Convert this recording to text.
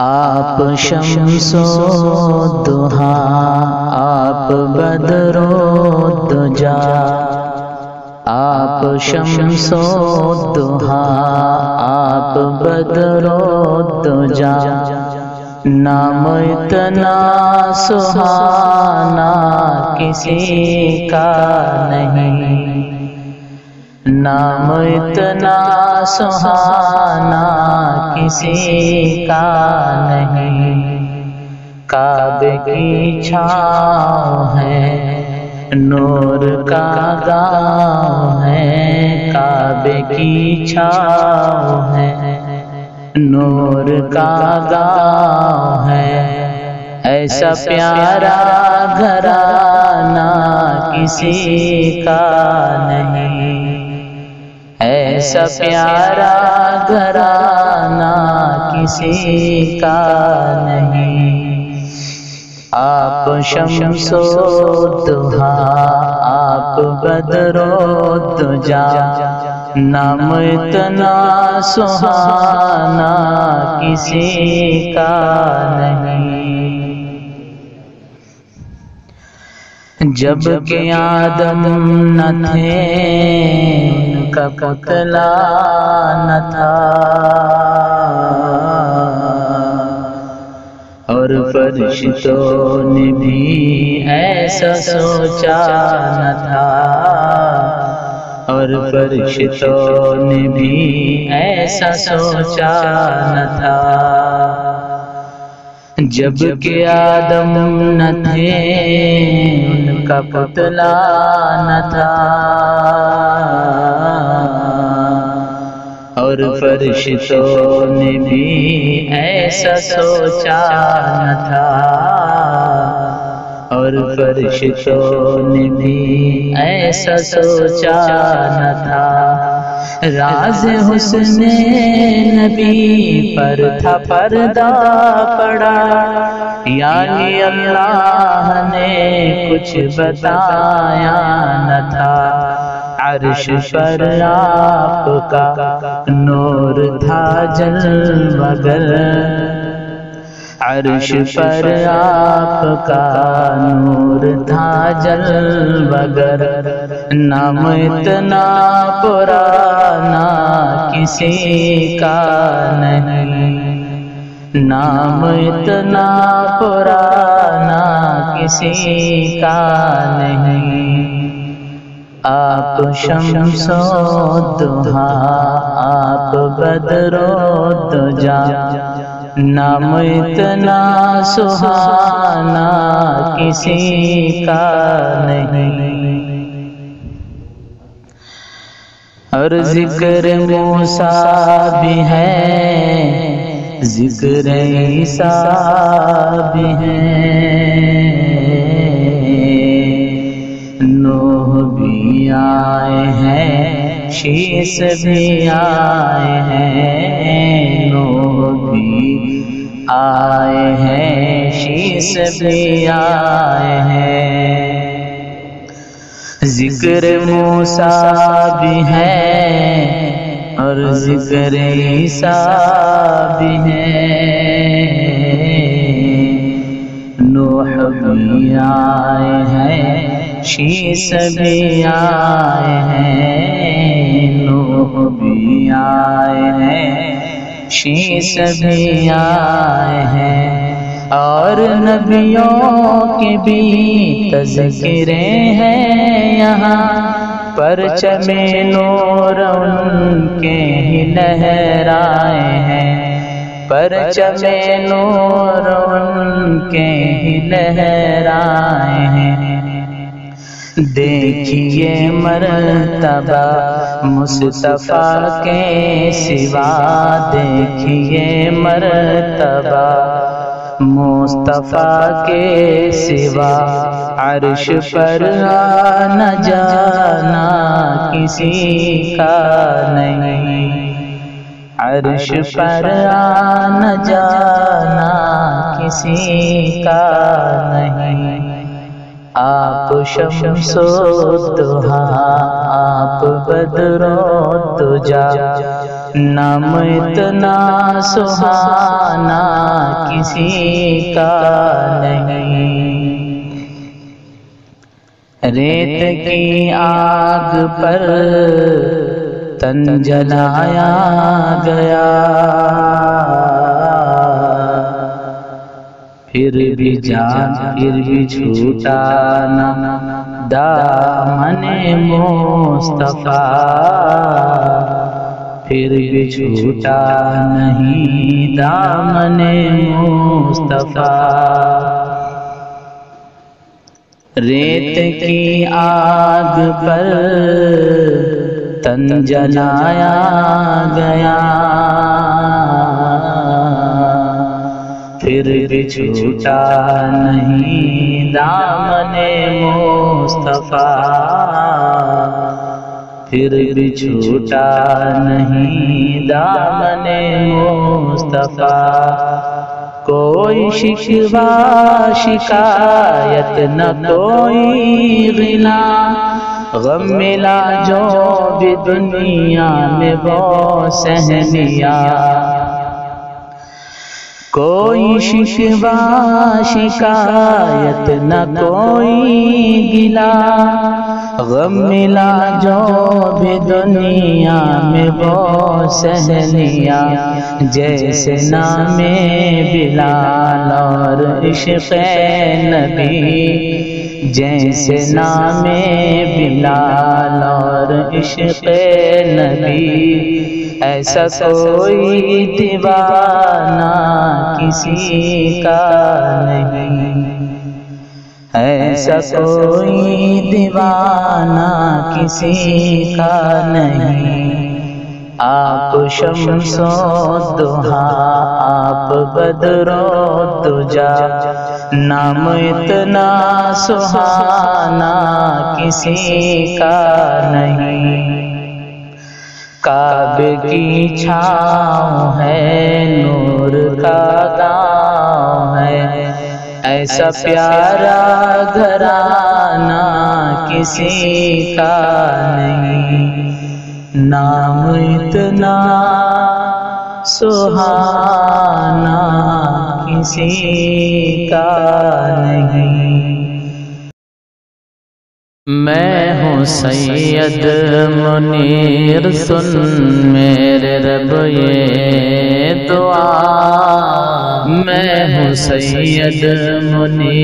آپ شمس و ضحا، آپ بدر و دجا، آپ شمس و ضحا، آپ بدر و دجا، نام اتنا سہانا کسی کا نہیں، نام اتنا سہانا کسی کا نہیں، کعبے کی چھاؤں ہے، نور کا گاؤں ہے، کعبے کی چھاؤں ہے، نور کا گاؤں ہے، ایسا پیارا گھرانہ کسی کا نہیں، ایسا پیارا گھرانہ کسی کا نہیں، آپ شمس و ضحا، آپ بدر و دجا، نام اتنا سہانا کسی کا نہیں، جب کہ آدم نہ تھے ان کا پتلا نہ تھا، اور فرشتوں نے بھی ایسا سوچا نہ تھا، اور فرشتوں نے بھی ایسا سوچا نہ تھا، جب کہ آدم نہ تھے ان کا پتلا نہ تھا، اور فرشتوں نے بھی ایسا سوچا نہ تھا، اور فرشتوں نے بھی ایسا سوچا نہ تھا، راز حسن نبی پر تھا پردہ پڑا، یعنی اللہ نے کچھ بتایا نہ تھا، عرش پر آپ کا نور تھا جلوہ گر، عرش پر آپ کا نور تھا جلوہ گر، نام اتنا پرانا کسی کا نہیں، نام اتنا پرانا کسی کا نہیں، آپ شمس و ضحا، آپ بدر و دجا، نام اتنا سہانا کسی کا نہیں، اور ذکر موسیٰ بھی ہے، ذکر عیسیٰ بھی ہے، نوح بھی آئے ہیں، شیس بھی آئے ہیں، نوح بھی آئے ہیں، شیس بھی آئے ہیں، ذکر موسیٰ بھی ہے اور ذکر عیسیٰ بھی ہے، نوح بھی آئے ہیں، شیس بھی آئے ہیں، نوح بھی آئے ہیں، شیس بھی آئے ہیں، اور نبیوں کے بھی تذکرے ہیں یہاں، پرچم نور ان کے ہی لہرائے ہیں، پرچم نور ان کے ہی لہرائے ہیں، دیکھیے مرتبہ مصطفیٰ کے سوا، دیکھیے مرتبہ مصطفیٰ کے سوا، عرش پر آنا جانا کسی کا نہیں، عرش پر آنا جانا کسی کا نہیں، آپ شمس و ضحا، آپ بدر و دجا، نام اتنا سہانا کسی کا نہیں۔ ریت کی آگ پر تن جلایا گیا، پھر بھی جان پھر بھی چھوٹا نہ دامن مصطفیٰ، پھر بھی چھوٹا نہیں دامن مصطفیٰ۔ ریت کی آگ پر تن جلایا گیا، پھر بھی چھوٹا نہیں دامن مصطفیٰ، پھر بھی چھوٹا نہیں دامن مصطفیٰ۔ کوئی شکوہ شکایت نہ کوئی غلا، غم ملا جو بھی دنیا میں وہ سہ لیا۔ کوئی شکوہ شکایت نہ کوئی گلا، غم ملا جو بھی دنیا میں وہ سہ لیا۔ جیسے نام بلال اور عشق نبی، جیسے نام بلال اور عشق نبی، ایسا کوئی دیوانہ کسی کا نہیں، ایسا کوئی دیوانہ کسی کا نہیں۔ آپ شمس و ضحیٰ آپ بدر و دجا، نام اتنا سہانا کسی کا نہیں۔ کعبے کی چھاؤں ہے نور کا گاؤں ہے، ایسا پیارا گھرانہ کسی کا نہیں۔ نام اتنا سہانا کسی کا نہیں۔ میں ہوں سید منیر، سن میرے رب یہ دعا، میں ہوں سید منیر۔